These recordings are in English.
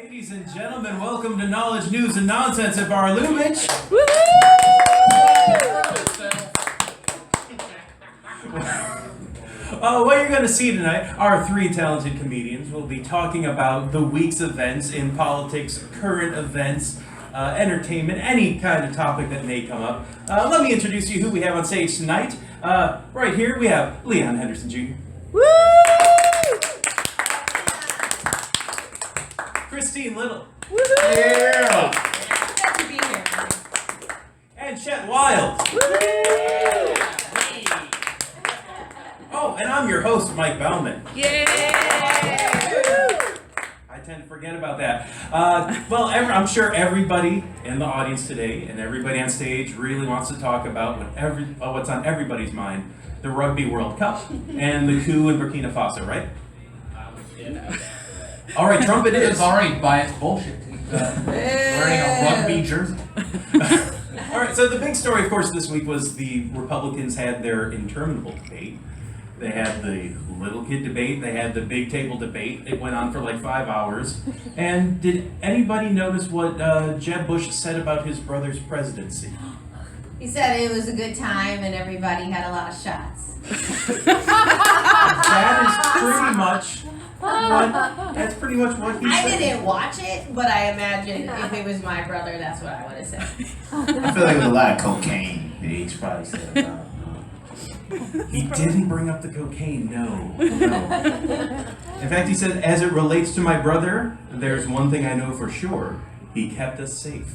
Ladies and gentlemen, welcome to Knowledge, News, and Nonsense at Bar Lubitsch. What you're going to see tonight are three talented comedians. We'll be talking about the week's events in politics, current events, entertainment, any kind of topic that may come up. Let me introduce you who we have on stage tonight. Right here we have Leon Henderson Jr. Woo! Christine Little. Woohoo! Yeah! Glad to be here. And Chet Wild. Woo! Oh, and I'm your host, Mike Bauman. Yay! I tend to forget about that. I'm sure everybody in the audience today and everybody on stage really wants to talk about what's on everybody's mind, the Rugby World Cup and the coup in Burkina Faso, right? All right, Trump it is. It's already by its bullshit. Wearing a rugby jersey. All right, so the big story, of course, this week was the Republicans had their interminable debate. They had the little kid debate. They had the big table debate. It went on for like 5 hours. And did anybody notice what Jeb Bush said about his brother's presidency? He said it was a good time and everybody had a lot of shots. That's pretty much what he said. I didn't watch it, but I imagine if it was my brother, that's what I would have said. I feel like it was a lot of cocaine that he's probably said about. He didn't bring up the cocaine, no. In fact, he said, as it relates to my brother, there's one thing I know for sure. He kept us safe.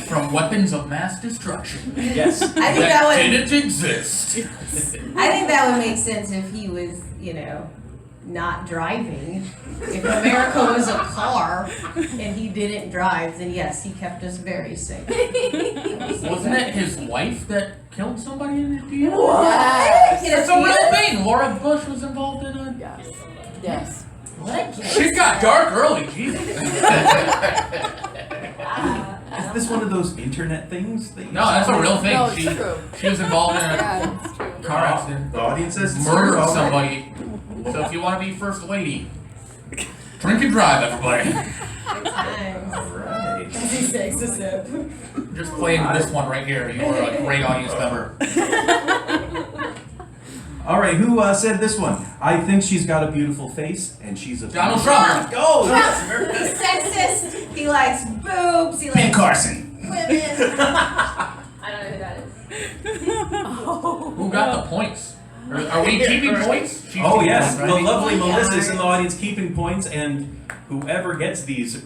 From weapons of mass destruction. Yes. I think that would didn't exist. I think that would make sense if he was, not driving. If America was a car and he didn't drive, then yes, he kept us very safe. Wasn't it his wife that killed somebody in the theater? What? It's a real thing. Laura Bush was involved in it. Yes. What? Shit got dark early, Jesus. Is this one of those internet things? That No, that's a real thing. No, it's true. She was involved in a Yeah, it's true. car accident. The audience says it's Murdered true. somebody. So if you want to be first lady, drink and drive, everybody. Good times. All right. As he takes a sip. Just playing this one right here. You were a great audience member. All right, who said this one? I think she's got a beautiful face, and she's a Donald Trump. Go! He's sexist. He likes boobs. He Ben likes Carson. women. I don't know who that is. Who got the points? Are we keeping points? She's Oh keeping yes, points, the right? lovely Yeah. Melissa's in the audience keeping points, and whoever gets these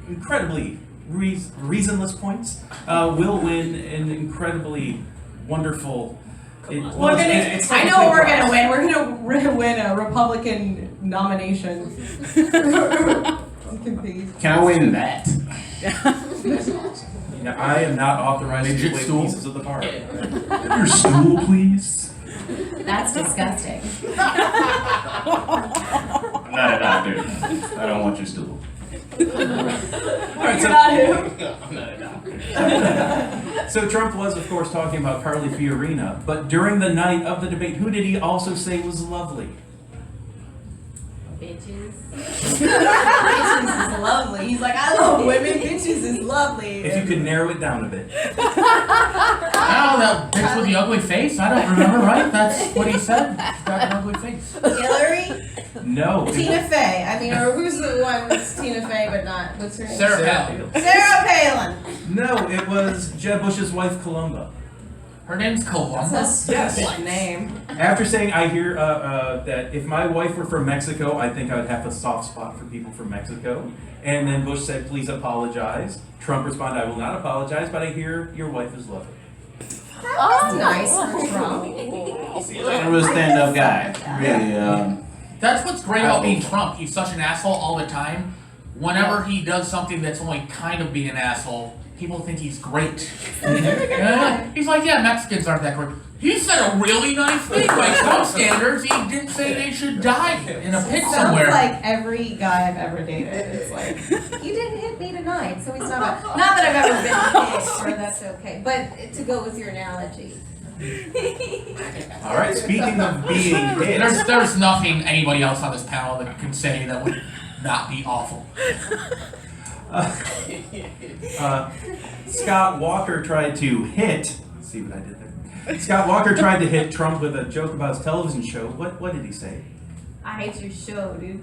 incredibly reasonless points will win an incredibly wonderful. I know what we're gonna win. We're gonna win a Republican nomination. Can I win that? Now, I am not authorized to Midget play stool? pieces of the part. Your stool, please. That's disgusting. I'm not a doctor. I don't want your stool. All right, You're not who? I'm not a doctor. So Trump was, of course, talking about Carly Fiorina, but during the night of the debate, who did he also say was lovely? Bitches. Bitches is lovely. He's like, I love women. Bitches is lovely. If you could narrow it down a bit. Oh, that bitch with the ugly face? I don't remember, right? That's what he said. She's got an ugly face. Hillary? No. Tina Fey. I mean, or who's the one that's Tina Fey but not, what's her name? Sarah Palin. Sarah Palin. No, it was Jeb Bush's wife, Columba. Her name's Columba. That's a Yes. stupid name. After saying, I hear that if my wife were from Mexico, I think I would have a soft spot for people from Mexico. And then Bush said, please apologize. Trump responded, I will not apologize, but I hear your wife is lovely. That's nice for Trump. He's a real stand-up guy. Really, That's what's great about being Trump. He's such an asshole all the time. Whenever he does something that's only kind of being an asshole, people think he's great. Yeah. He's like, yeah, Mexicans aren't that great. He said a really nice thing by Trump standards. He didn't say they should die in a pit Sounds somewhere. like every guy I've ever dated. It's like, you didn't hit me tonight, so he's not not that I've ever been hit, or that's okay. But to go with your analogy. All right, speaking of being hit. There's nothing anybody else on this panel that can say that would not be awful. Scott Walker tried to hit. See what I did there? Scott Walker tried to hit Trump with a joke about his television show. What did he say? I hate your show, dude.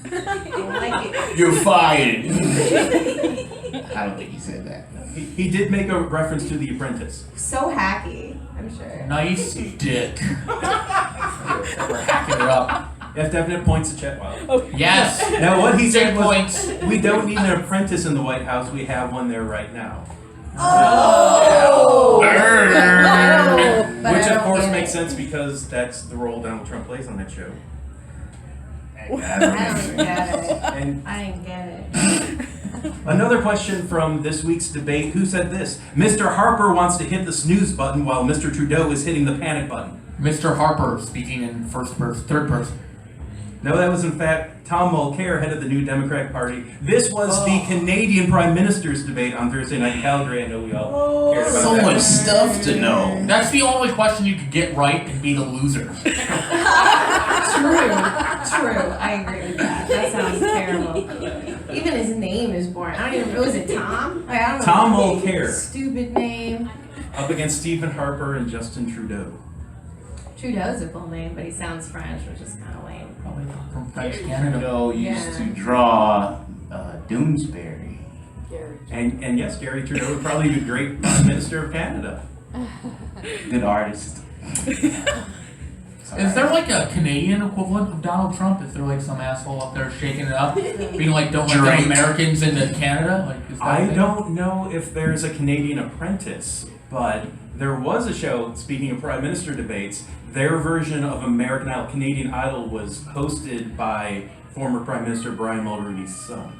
I don't like it. You're fired. I don't think he said that. He did make a reference to The Apprentice. So hacky, I'm sure. Nice dick. We're hacking it up. Yes, definite points to Chet Wild. Yes. Now what he said Dick was, points. we don't need an apprentice in the White House. We have one there right now. Oh! Which of course makes sense because that's the role Donald Trump plays on that show. I don't get it. And I didn't get it. another question from this week's debate, who said this? Mr. Harper wants to hit the snooze button while Mr. Trudeau is hitting the panic button. Mr. Harper speaking in third person. No, that was in fact Tom Mulcair, head of the New Democratic Party. This was the Canadian Prime Minister's debate on Thursday night in Calgary. I know we all cared about So that. much stuff to know. That's the only question you could get right and be the loser. True. I agree with that. That sounds terrible. Even his name is boring. I don't even know. Was it Tom? Like, I don't know. Tom Mulcair. Stupid name. Up against Stephen Harper and Justin Trudeau. Trudeau's a full name, but he sounds French, which is kind of lame. Probably from French Canada. Trudeau used to Yeah. draw Doonesbury. And yes, Gary Trudeau would probably be a great Prime Minister of Canada. Good artist. Is there like a Canadian equivalent of Donald Trump? Is there like some asshole up there shaking it up, being like, don't let Drake. the Americans into Canada? Like, is that a I thing? don't know if there's a Canadian Apprentice, but there was a show, speaking of Prime Minister debates, their version of American Idol, Canadian Idol, was hosted by former Prime Minister Brian Mulroney's son.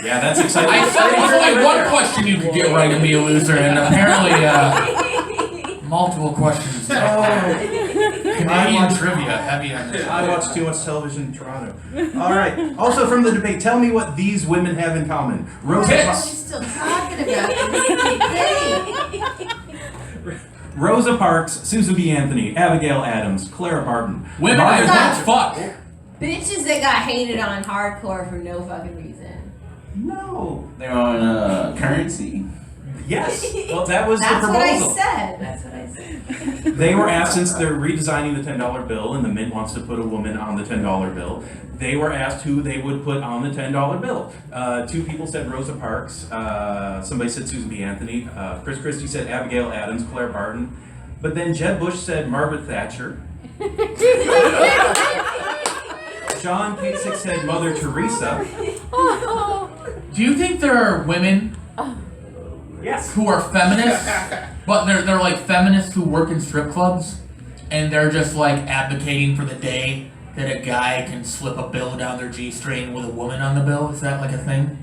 Yeah, that's exciting. I said there was only one question you could get right and be a loser, and apparently multiple questions. Canadian trivia, heavy on this. I watch too much television in Toronto. All right. Also from the debate, tell me what these women have in common. Rosa We're Parks. still talking about this. Rosa Parks, Susan B. Anthony, Abigail Adams, Clara Barton. Women are Margaret as fuck. Bitches that got hated on hardcore for no fucking reason. No. They're on currency. Yes. Well, that was That's the what I proposal. said. That's what I said. They were asked, since they're redesigning the $10 bill and the Mint wants to put a woman on the $10 bill, they were asked who they would put on the $10 bill. Two people said Rosa Parks. Somebody said Susan B. Anthony. Chris Christie said Abigail Adams, Claire Barton. But then Jeb Bush said Margaret Thatcher. John Kasich said Mother Teresa. Do you think there are women Yes. who are feminists, but they're like feminists who work in strip clubs, and they're just like advocating for the day that a guy can slip a bill down their G-string with a woman on the bill? Is that like a thing?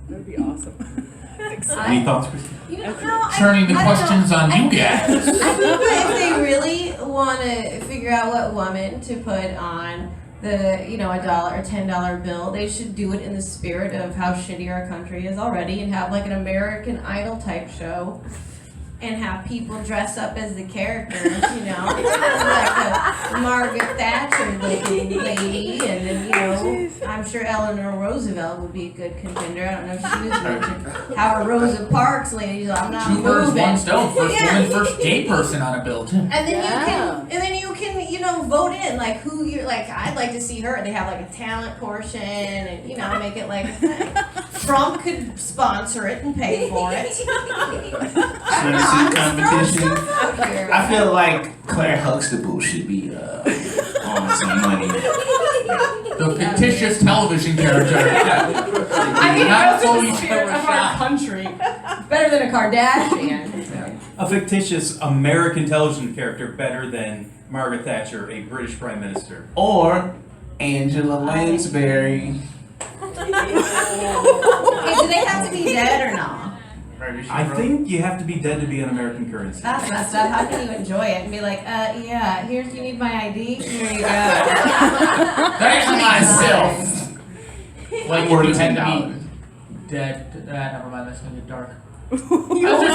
That'd be awesome. Any thoughts, Christy? You know how Turning the I don't questions know. on you I guys. think that if they really want to figure out what woman to put on the, $1 or $10 bill, they should do it in the spirit of how shitty our country is already and have like an American Idol type show and have people dress up as the characters, like a Margaret Thatcher looking lady, and then, I'm sure Eleanor Roosevelt would be a good contender. I don't know if she was mentioned. How a Rosa Parks lady, I'm not Two birds, moving. one stone. First Yeah. woman, first gay person on a bill too. And then Yeah. you can, vote in like who you're like. I'd like to see her. They have like a talent portion, and make it like a thing. Trump could sponsor it and pay for it. Swimsuit competition. Out here. I feel like Claire Huxtable should be on some money. The fictitious television character. I mean, Not that's in fully the spirit of our photoshopped. country. Better than a Kardashian. A fictitious American television character better than Margaret Thatcher, a British Prime Minister. Or Angela Lansbury. Okay, do they have to be dead or not? I think you have to be dead to be an American currency. That's messed up. How can you enjoy it and be like, yeah, you need my ID? Here you go. That's myself. Like Or if you had to $10. be dead. Never mind. That's gonna get dark. I was just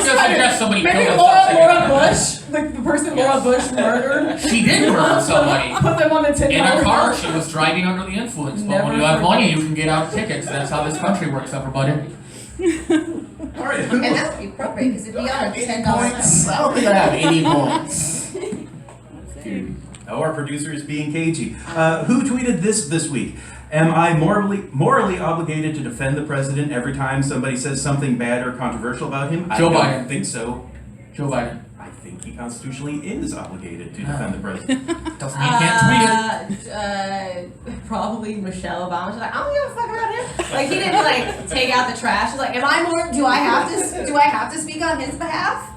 gonna suggest somebody Maybe killed Laura us. Bush, like the person Laura Bush murdered. She did murder somebody. Put them on the $10. In a car, she was driving under the influence. But when you have money, you can get out tickets. That's how this country works, everybody. All right. And that would be appropriate because it'd be on a $10 Points? I don't think I have any points. Oh, our producer is being cagey. Who tweeted this week? Am I morally obligated to defend the president every time somebody says something bad or controversial about him? Joe I don't Biden. think so. Joe Biden. I think he constitutionally is obligated to defend the president. Doesn't mean you can't tweet it. Probably Michelle Obama. She's like, I don't give a fuck about him. Like he didn't like take out the trash. She's like, do I have to speak on his behalf?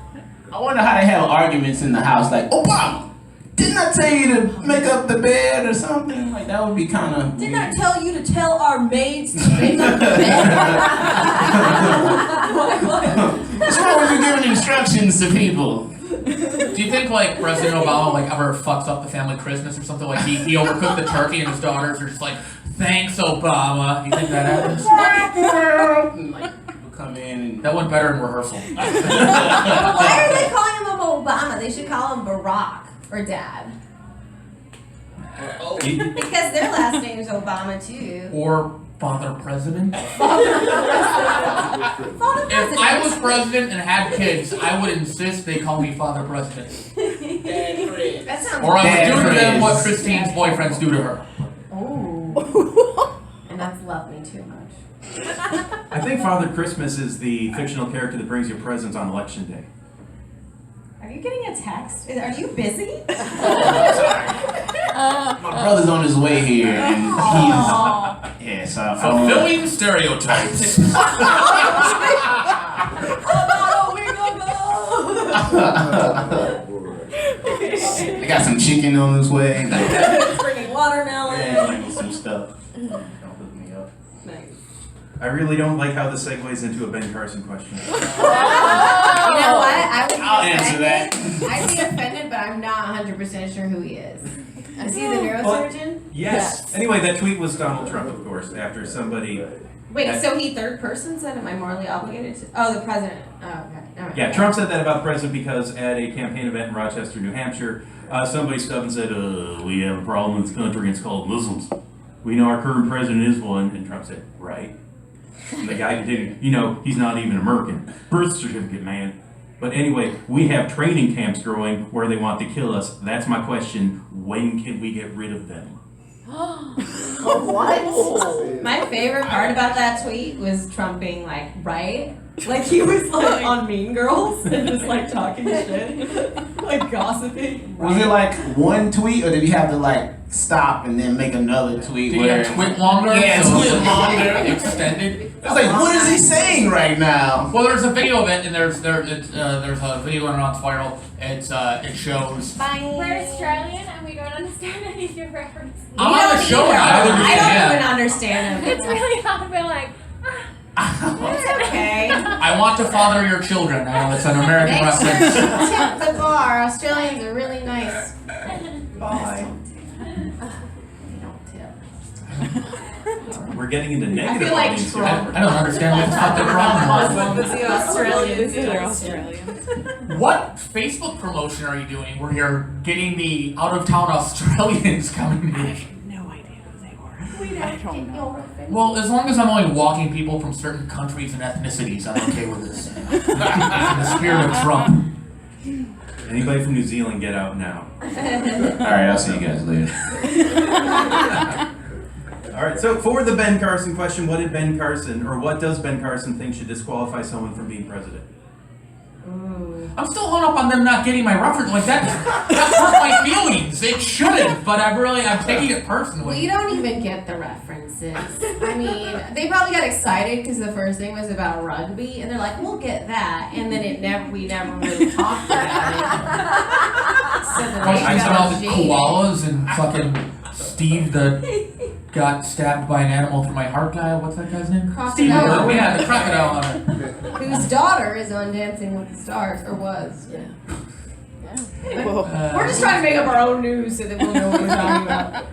I wonder how they have arguments in the house like, Obama, didn't I tell you to make up the bed or something? Like, that would be kind of Didn't I tell you to tell our maids to make up the bed? What's wrong with you giving instructions to people? Do you think like President Obama like ever fucks up the family Christmas or something? Like he overcooked the turkey and his daughters are just like, thanks Obama. Do you think that happens? And, like, people come in and That went better in rehearsal. But why are they calling him Obama? They should call him Barack or Dad. Because their last name is Obama too. Or Father President. Father If I was president and had kids, I would insist they call me Father President. That sounds Or I would do to them Dad what Chris. Christine's boyfriends do to her. Oh. And that's love me too much. I think Father Christmas is the fictional character that brings you presents on election day. Are you getting a text? Are you busy? my brother's on his way here and he's yeah, so I don't know. Fulfilling stereotypes. I got some chicken on his way. Bringing watermelon. Yeah, like some stuff. Don't hook me up. Nice. I really don't like how this segues into a Ben Carson question. You know what? I would be I'll answer that. I'd be offended, but I'm not 100% sure who he is. Is he the neurosurgeon? Yes. Anyway, that tweet was Donald Trump, of course, after somebody. Wait, so he third person said, am I morally obligated to? Oh, the president. Oh, okay. All right. Yeah, Trump said that about the president because at a campaign event in Rochester, New Hampshire, somebody stood up and said, we have a problem in this country and it's called Muslims. We know our current president is one. And Trump said, right. And the guy continued, he's not even American. Birth certificate, man. But anyway, we have training camps growing where they want to kill us. That's my question. When can we get rid of them? What? My favorite part about that tweet was Trump being like, right? Like he was like on Mean Girls and just like talking shit, like gossiping. Was it like one tweet or did he have to like stop and then make another tweet Did where you twit longer? Yeah, So twit longer. Extended. I was like, what is he saying right now? Well, there's a video of it, and there's a video going around viral. It shows. We're Australian and we don't understand any of your references. I'm on the show and I don't I don't understand. even understand him. It's really hard. We're like, It's okay. I want to father your children. I know it's an American Make sure reference. you tip the bar. Australians are really nice. Bye. They don't tip. We're getting into I negative feel like audience here. Trump. I don't understand what the fuck the problem Muslims, the Australians. They're don't tip. Australian. was. What Facebook promotion are you doing where you're getting the out-of-town Australians coming in? No idea who they were. we don't I don't get know. your reference. Well, as long as I'm only walking people from certain countries and ethnicities, I'm okay with this. In the spirit of Trump. Anybody from New Zealand, get out now. Alright, I'll see you guys later. All right, so for the Ben Carson question, what does Ben Carson think should disqualify someone from being president? I'm still hung up on them not getting my reference. Like that hurt my feelings. It shouldn't, but I'm taking it personally. We don't even get the references. I mean, they probably got excited because the first thing was about rugby, and they're like, "We'll get that," and then we never really talked about it. So then they I said all the jaded. koalas and fucking Steve that got stabbed by an animal through my heart guy. What's that guy's name? Steve. Crocodile. Yeah, the crocodile on it. Whose daughter is on Dancing with the Stars, or was. Yeah. We're just trying to make up our own news so that we'll know what we're talking about.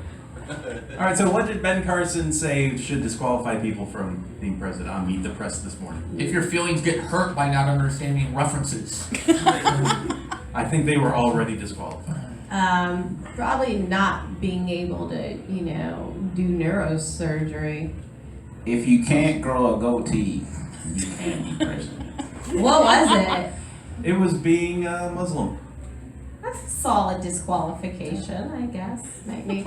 All right, so what did Ben Carson say should disqualify people from being president on Meet the Press this morning? If your feelings get hurt by not understanding references. I think they were already disqualified. Probably not being able to, do neurosurgery. If you can't grow a goatee, you can't be president. What was it? It was being Muslim. That's a solid disqualification, I guess. Maybe.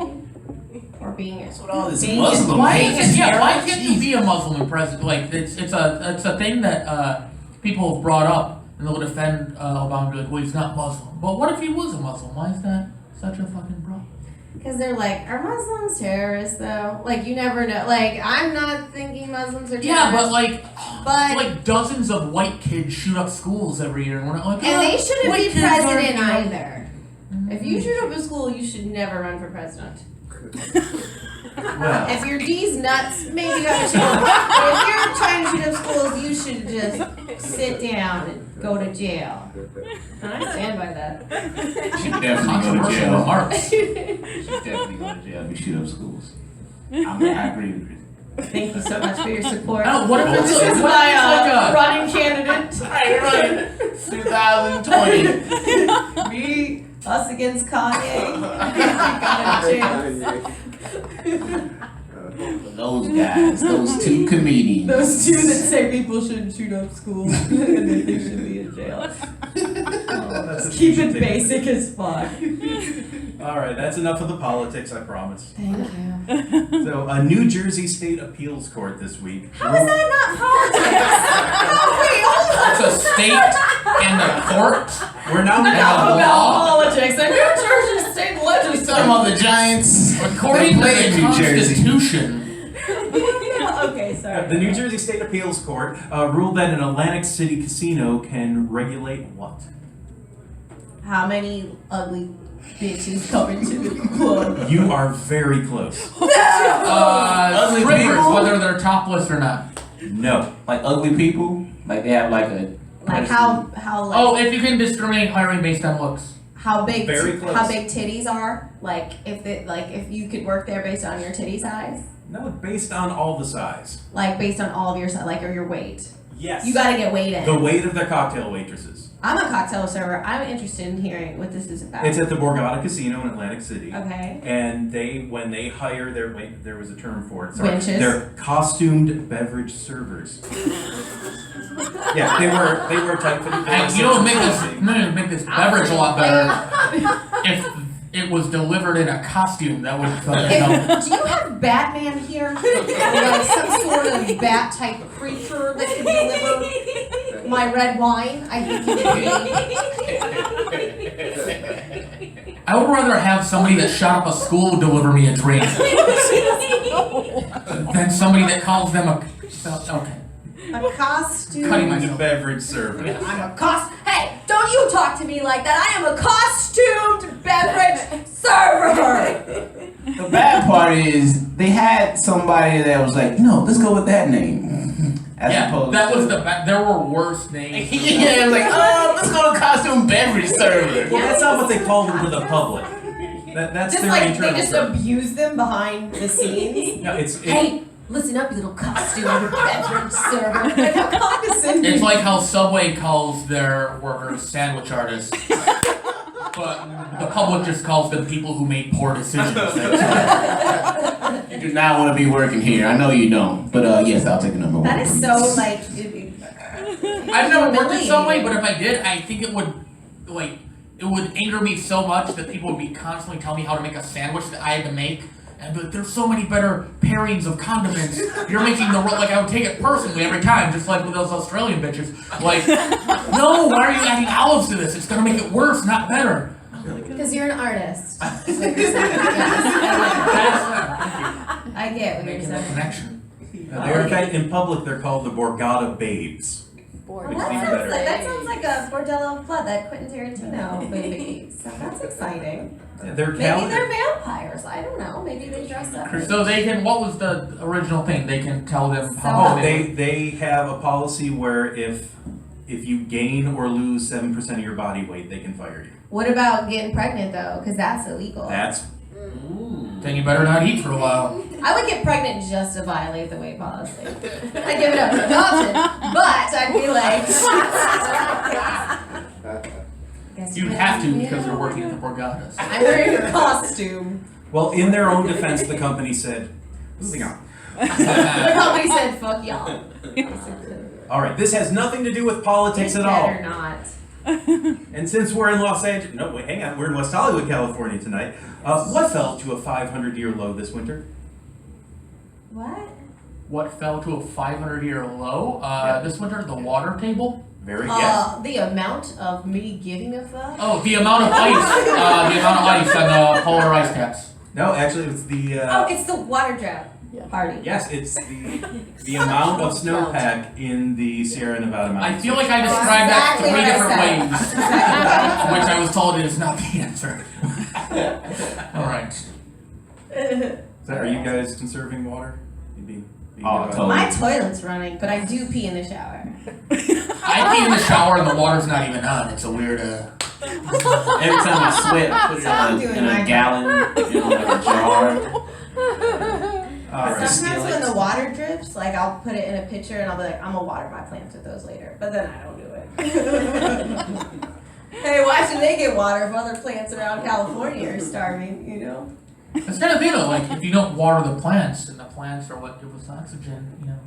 Or being That's what all this being Muslim Why hate can't, is. why can't you be a Muslim and president? Like it's a thing that people have brought up, and they'll defend Obama and be like, well, he's not Muslim. But what if he was a Muslim? Why is that such a fucking problem? Because they're like, are Muslims terrorists though? Like you never know. Like I'm not thinking Muslims are terrorists. Yeah, but But- like dozens of white kids shoot up schools every year, and we're not like, and they shouldn't white be kids aren't, president you know- either. If you shoot up a school, you should never run for president. Well, If your D's nuts, maybe go to jail. But if you're trying to shoot up schools, you should just sit down and go to jail. And I stand by that. You should definitely go to Controversial jail. remarks. You should definitely go to jail if you shoot up schools. I agree with you. Thank you so much for your support. Oh, what if it's This is what my if it's like a running candidate. Right. 2020. Me, us against Kanye. Got a chance. Those guys, those two comedians. Those two that say people shouldn't shoot up schools and that they should be in jail. that's a Keep it future thing. basic as fuck. All right, that's enough of the politics, I promise. Thank you. So, a New Jersey State Appeals Court this week. How is that not politics? It's a state and a court. We're now No. About Law. politics. The New Jersey State Talking Legislature. about the Giants. According to They play the in New Jersey. Constitution, Okay, sorry. The New Jersey State Appeals Court ruled that an Atlantic City casino can regulate what? How many ugly bitches come into the club? You are very close. Ugly strippers, people? whether they're topless or not. No. Like ugly people? Like they have like a. Like how like Oh, if you can discriminate hiring based on looks. how big Very close. how big titties are? Like if you could work there based on your titty size? No, based on all the size. Like based on all of your like or your weight. Yes. You gotta get weight in. The weight of the cocktail waitresses. I'm a cocktail server. I'm interested in hearing what this is about. It's at the Borgata Casino in Atlantic City. Okay. And when they hire their there was a term for it. Sorry, Wenches. they're costumed beverage servers. Yeah, they wear tight fitting And you know, make this beverage a lot better if it was delivered in a costume. That would Do you have Batman here? Or like some sort of bat type creature that could deliver my red wine? I think you would be. I would rather have somebody that shot up a school deliver me a drink than somebody that calls them a. Okay. A costume. Cutting myself. beverage server. I'm a Hey, don't you talk to me like that. I am a costumed beverage server. The bad part is they had somebody that was like, no, let's go with that name. As Yeah, opposed that to, was there were worse names. yeah, it was like, let's go to costume beverage server. Well, that's not what they called them to the public. That's Just their like internal they just term. abuse them behind the scenes. No, Hey, listen up, you little costumed beverage server. And how condescending. It's like how Subway calls their workers sandwich artists, but the public just calls them people who made poor decisions. You do not want to be working here. I know you don't. But yes, I'll take a number one. That is so like. I've never worked at Subway, but if I did, I think it would anger me so much that people would be constantly telling me how to make a sandwich that I had to make. And I'd be like, there's so many better pairings of condiments. You're making I would take it personally every time, just like with those Australian bitches. Like, no, why are you adding olives to this? It's gonna make it worse, not better. Because you're an artist. Is what you're saying. I get what you're Making that saying. connection. in public, they're called the Borgata Babes. Well, Which that, is sounds better. like, that sounds like a Bordello Flood, that Quentin Tarantino movie. So that's exciting. They're Maybe talented. they're vampires. I don't know. Maybe they dress up. So they can. What was the original thing? They can tell them So- how. Oh, they have a policy where if you gain or lose 7% of your body weight, they can fire you. What about getting pregnant though? Because that's illegal. That's Then you better not eat for a while. I would get pregnant just to violate the weight policy. I'd give it up for adoption, but I'd be like. You'd have to because you're working at the Borgatas. I'm wearing a costume. Well, in their own defense, the company said, moving on. The company said, "Fuck y'all." All right, this has nothing to do with politics at Better all. not. And since we're in Los Angeles, no, wait, hang on, we're in West Hollywood, California tonight. What fell to a 500-year low this winter? What? What fell to a 500-year low this winter? The water table? Very yes. The amount of me giving a fuck. Oh, the amount of ice. The amount of ice on the polar ice caps. No, actually, it's the. It's the water drought party. Yes, it's the amount of snowpack in the Sierra Nevada mountains. I feel like I described that Exactly three different ways, which I was told is not the answer. All right. Are you guys conserving water? You'd be Oh, good about totally. My toilet's running, but I do pee in the shower. I pee in the shower and the water's not even on. It's a weird. Every time I sweat, I put it So I'm in doing a my gallon, like a jar. All right. Sometimes when the water drips, like I'll put it in a pitcher and I'll be like, I'm gonna water my plants with those later. But then I don't do it. Hey, why should they get water if other plants around California are starving, you know? It's kind of thing though. Like if you don't water the plants, and the plants are what give us oxygen, you know.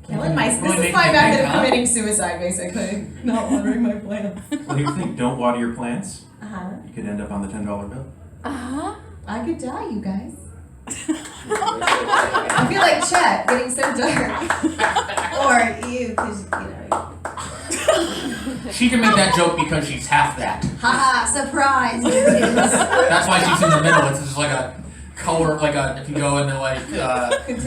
Killing my, Really this is makes my me method think, of huh? committing suicide, basically. Not watering my plants. Well, you think don't water your plants? Uh-huh. You could end up on the $10 bill. I could die, you guys. I feel like Chet getting so dark. Or you, because, you know. She can make that joke because she's half that. Haha, surprise. That's why she's in the middle. It's just like a color, like a if you go into like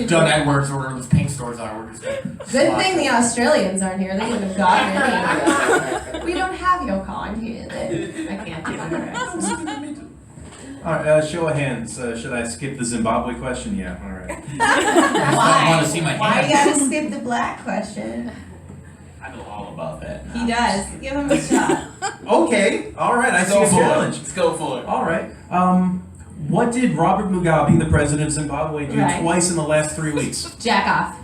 Doug Edwards or whatever those paint stores are. We're just Good thing the Australians aren't here. They wouldn't have gotten any. We don't have your kind here. I can't do that. All right, show of hands. Should I skip the Zimbabwe question? Yeah, all right. I want to see my Why you hands. gotta skip the black question? I know all about that. He does. Give him a shot. Okay, all right, I see a challenge. Let's go for it. All right. What did Robert Mugabe, the president of Zimbabwe, do Right. twice in the last 3 weeks? Jack off.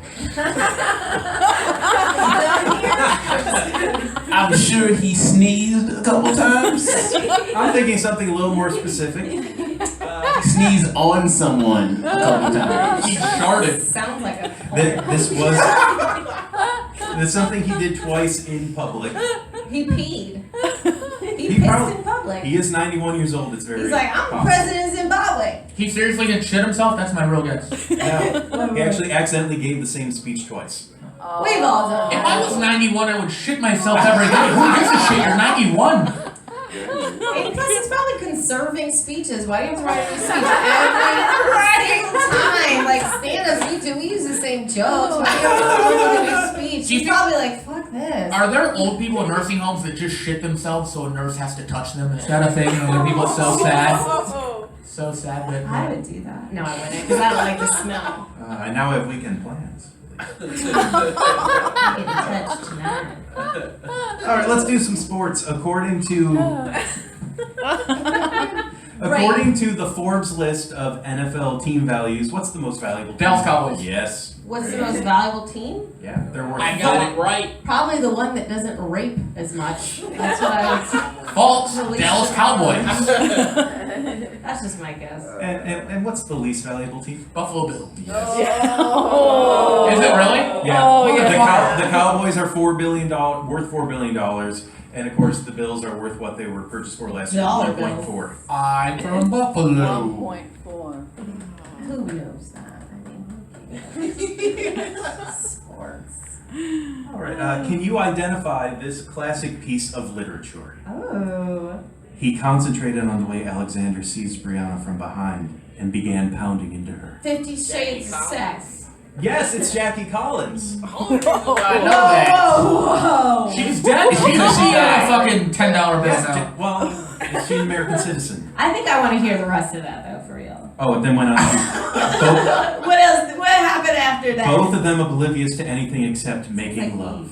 I'm sure he sneezed a couple times. I'm thinking something a little more specific. He sneezed on someone a couple times. He sharted. Sounds like a This was something he did twice in public. He peed. He He pissed probably- in public. He is 91 years old. It's very He's like, I'm possible. president of Zimbabwe. He seriously didn't shit himself? That's my real guess. No, he actually accidentally gave the same speech twice. We've all done If that. I was 91, I would shit myself every day. Who gives a shit? You're 91. And plus, it's probably conserving speeches. Why do you have to write a speech every single time? Like stand-ups, we use the same jokes. Why do you have to come up with a new speech? Do you He's think- probably like, fuck this. Are there old people in nursing homes that just shit themselves so a nurse has to touch them? Is that a thing? And when people are so sad? So sad I that. would do that. No, I wouldn't, because I don't like the smell. I now have weekend plans. Getting touched tonight. All right, let's do some sports. According to the Forbes list of NFL team values, what's the most valuable team? Dallas Cowboys. Yes. What's the most valuable team? Yeah, they're worth. I got it right. Probably the one that doesn't rape as much. That's what I would. False. Dallas Cowboys. That's just my guess. And what's the least valuable team? Buffalo Bills. Oh. Is it really? Yeah. Oh, yeah. The Cowboys are $4 billion, worth $4 billion, and of course the Bills are worth what they were purchased for last year, Dollar 1.4. I'm from Buffalo. 1.4. Who knows that? I mean, sports. All right. Can you identify this classic piece of literature? Oh. He concentrated on the way Alexander seized Brianna from behind and began pounding into her. 50 Shades of Sex. Yes, it's Jackie Collins. I know that. Whoa! She's dead. She's a fucking $10 bill Yes, now. well, is she an American citizen? I think I want to hear the rest of that though, for real. Oh, and then went on. both, What else? What happened after that? both of them oblivious to anything except making Like love.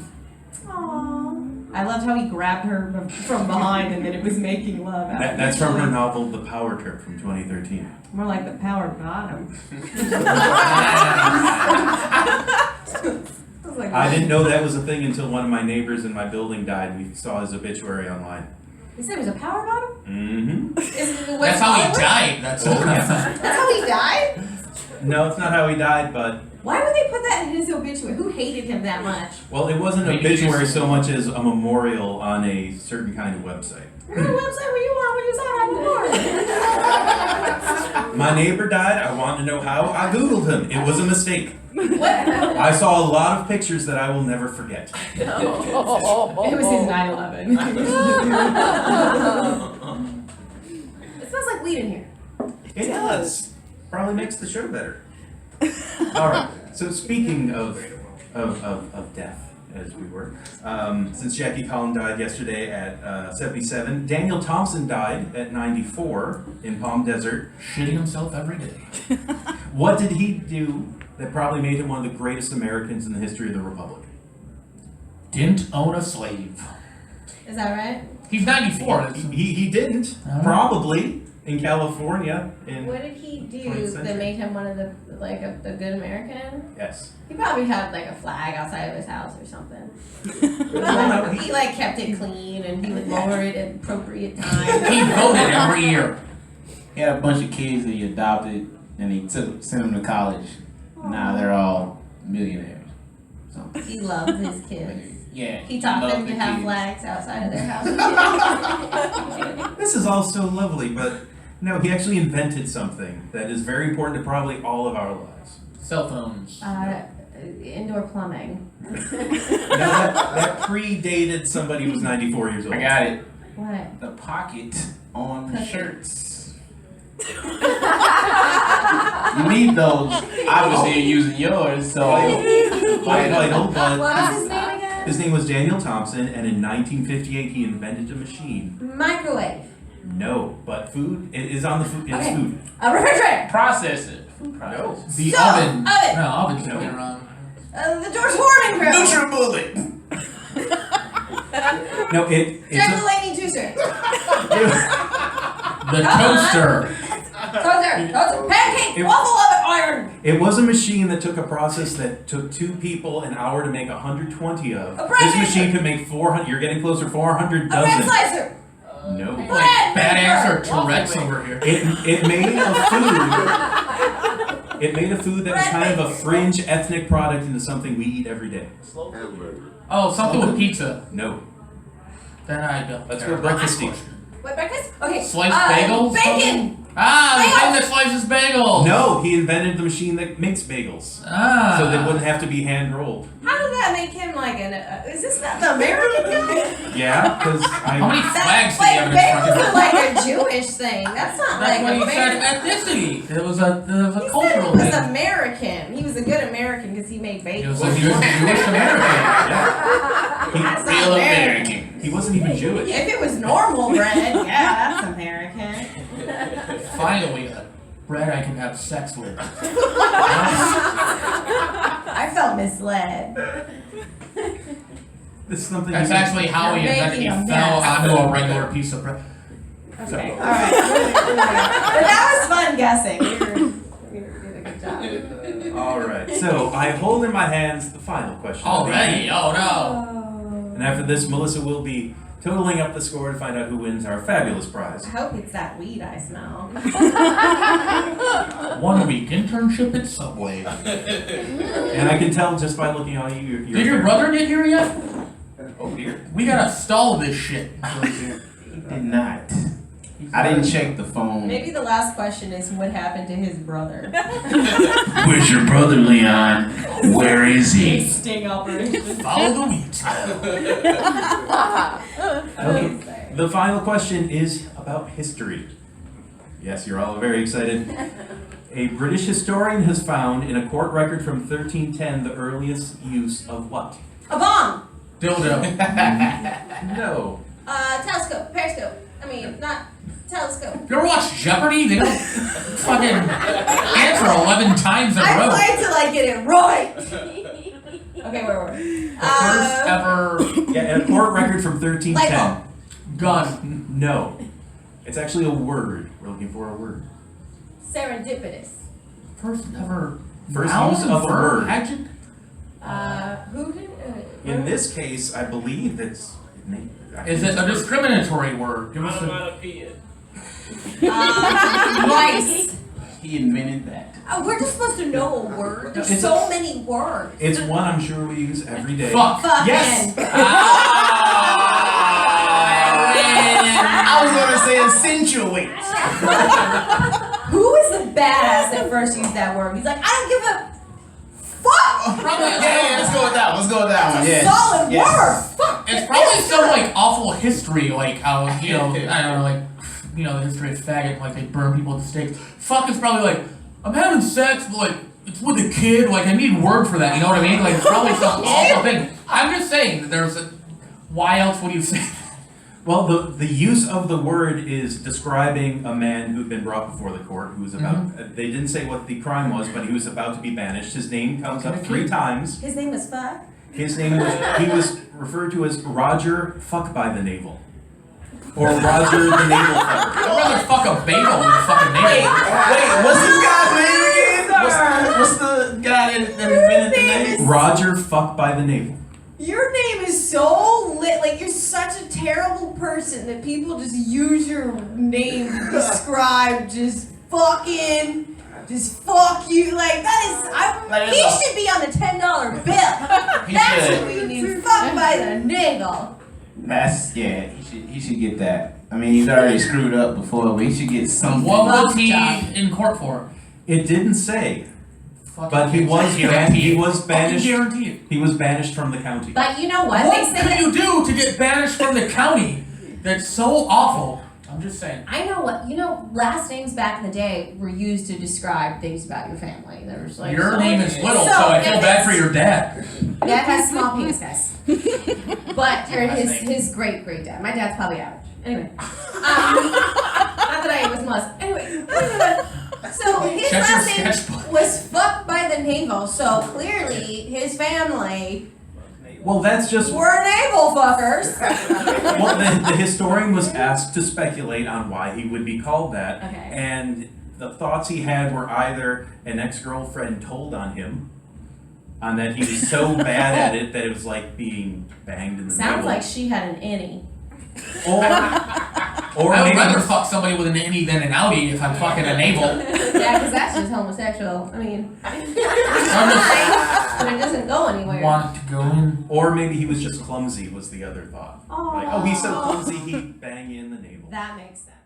Aww. I I loved how he grabbed her from behind and then it was making love. That's from her novel The Power Trip from 2013. More like the power bottom. I didn't know that was a thing until one of my neighbors in my building died and we saw his obituary online. You said it was a power bottom? Mm-hmm. That's how he died. That's That's how he died? No, it's not how he died, but, Why would they put that in his obituary? Who hated him that much? well, it wasn't an Maybe he obituary just- so much as a memorial on a certain kind of website. What website were you on when you saw that My neighbor died, I wanted to know how, I Googled him, it was a mistake. before? What? I saw a lot of pictures that I will never forget. It was his 9/11. It smells like weed in here. It does. Probably makes the show better. All right. So speaking of death, as we were, since Jackie Collin died yesterday at 77, Daniel Thompson died at 94 in Palm Desert. shitting himself every day. What did he do that probably made him one of the greatest Americans in the history of the Republic? Didn't own a slave. Is that right? He's 94. He didn't. Oh. Probably in California. What did he do 20th that century. made him one of the, like, a good American? Yes. He probably had, like, a flag outside of his house or something. No, He, like, kept it clean and he would lower it at appropriate times. He voted every year. He had a bunch of kids that he adopted, and he sent them to college. Now they're all millionaires. So, He loved his kids. yeah. He taught loved them to the have kids. flags outside of their house. This is all so lovely, but no, he actually invented something that is very important to probably all of our lives. Cell phones. Indoor plumbing. Now that predated somebody who was 94 years old. I got it. What? The pocket on the shirts. You need those. Obviously, you're using yours, so. Vital, but What was his name again? his name was Daniel Thompson, and in 1958 he invented a machine. Microwave. No, but food, it is on the food, it's Okay. food. A refrigerator. Process it. No. The So, oven. oven. No, oven's No. been around. The George Foreman grill. NutriBullet. No, it's Jacqueline juicer. The toaster. Toaster. Pancake. It- Waffle oven iron. it was a machine that took a process that took 2 people an hour to make 120 of. A bread This maker. machine could make 400, you're getting closer, 400 A bread dozen. slicer. No. Bread Bad maker. answer. Tourette's over here. It made a food. It made a food that was kind of a fringe ethnic product into something we eat every day. Oh, something with pizza. No. Then I don't. Let's go breakfast eat. What breakfast? Okay. Sliced bagels? Bacon. Ah, the Bagels. thing that slices bagels. No, he invented the machine that makes bagels. Ah. So they wouldn't have to be hand rolled. How did that make him like an? Is this not the American guy? Yeah, because How many I. flags That's do you like have in bagels front are of like a Jewish thing. That's not That's like what he said American. ethnicity. It was a He said cultural he was thing. American. He was a good American because he made He bagels. was a good Jewish American. That's not Real American. American. He wasn't even Jewish. If it was normal bread, yeah, that's American. Finally, a bread I can have sex with. I felt misled. This is something. That's you- actually how he You're invented. He making a fell mess. onto a regular piece of bread. Okay, all right. But that was fun guessing. You did a good job. All right. So I hold in my hands the final question. Already? Oh no. And after this, Melissa will be totaling up the score to find out who wins our fabulous prize. I hope it's that weed I smell. 1 week internship at Subway. And I can tell just by looking at you. Did your brother get here yet? Oh dear. We gotta stall this shit. He did not. I didn't check the phone. Maybe the last question is what happened to his brother. Where's your brother, Leon? Where is he? Sting operation. Follow the wheat. Okay. The final question is about history. Yes, you're all very excited. A British historian has found in a court record from 1310 the earliest use of what? A bomb! Dildo. No. Telescope, periscope. I mean, not telescope. You ever watch Jeopardy? They don't fucking answer 11 times in a I row. like to like get it right. Okay, where were we? First ever Yeah, and a court record from 1310. gun. No. It's actually a word. We're looking for a word. Serendipitous. First ever First noun, use of a verb, word. adjective. Who did? In this case, I believe it's. Is it a discriminatory word? Give us a, Rice. He invented that. We're just supposed to know a word. There's It's so many words. It's one I'm sure we use every day. fuck. Yes! I was gonna say accentuate. Who is the badass that first used that word? He's like, I don't give a fuck. Probably, Yeah, let's go with that one. Let's go with that one. It's a Yes. solid Yes. word. Fuck. It's probably some like awful history, like how I don't know, like the history of faggot, like they burn people at the stakes. Fuck is probably like I'm having sex, but like it's with a kid. Like I need a word for that. You know what I mean? Like it's probably some awful thing. I'm just saying that there's a. Why else would you say? Well, the use of the word is describing a man who'd been brought before the court, who was about, they didn't say what the crime was, but he was about to be banished. His name comes up 3 times. His name was Fuck. He was referred to as Roger Fuck by the Navel. Or Roger the Navel Fucker. I'd rather fuck a bagel than fuck a navel. Wait, what's this guy's name again? What's the guy that invented the name? Roger Fuck by the Navel. Your name is so lit. Like, you're such a terrible person that people just use your name to describe just fuck you. Like, that is, he should be on the $10 bill. That's should. what we need. Fuck by the navel. That's he should get that. I mean, he's already screwed up before, but he should get something. What was he Job. in court for? It didn't say, Fucking but he was Fucking banished. guarantee it. He was banished from the county. But you know what? What They say could that. you do to get banished from the county? That's so awful. I'm just saying. I know what. Last names back in the day were used to describe things about your family. There was like Your name is Little, So, so I feel if bad it's- for your dad. Dad has small penis, guys. But or his great dad. My dad's probably average. Anyway, not that I was molested. Anyway, so his Check your last name sketchbook. was fucked by the navel. So clearly his family Well, that's just. were navel fuckers. Well, the historian was asked to speculate on why he would be called that. Okay. And the thoughts he had were either an ex-girlfriend told on him, on that he was so bad at it that it was like being banged in the Sounds navel. like she had an innie. Or I would maybe rather fuck somebody with an innie than an outie if I'm fucking a navel. Yeah, because that's just homosexual. I mean, I'm but it doesn't go anywhere. just want to go in. Or maybe he was just clumsy was the other thought. Like, oh, he's so clumsy, he'd bang you in the navel. That makes sense.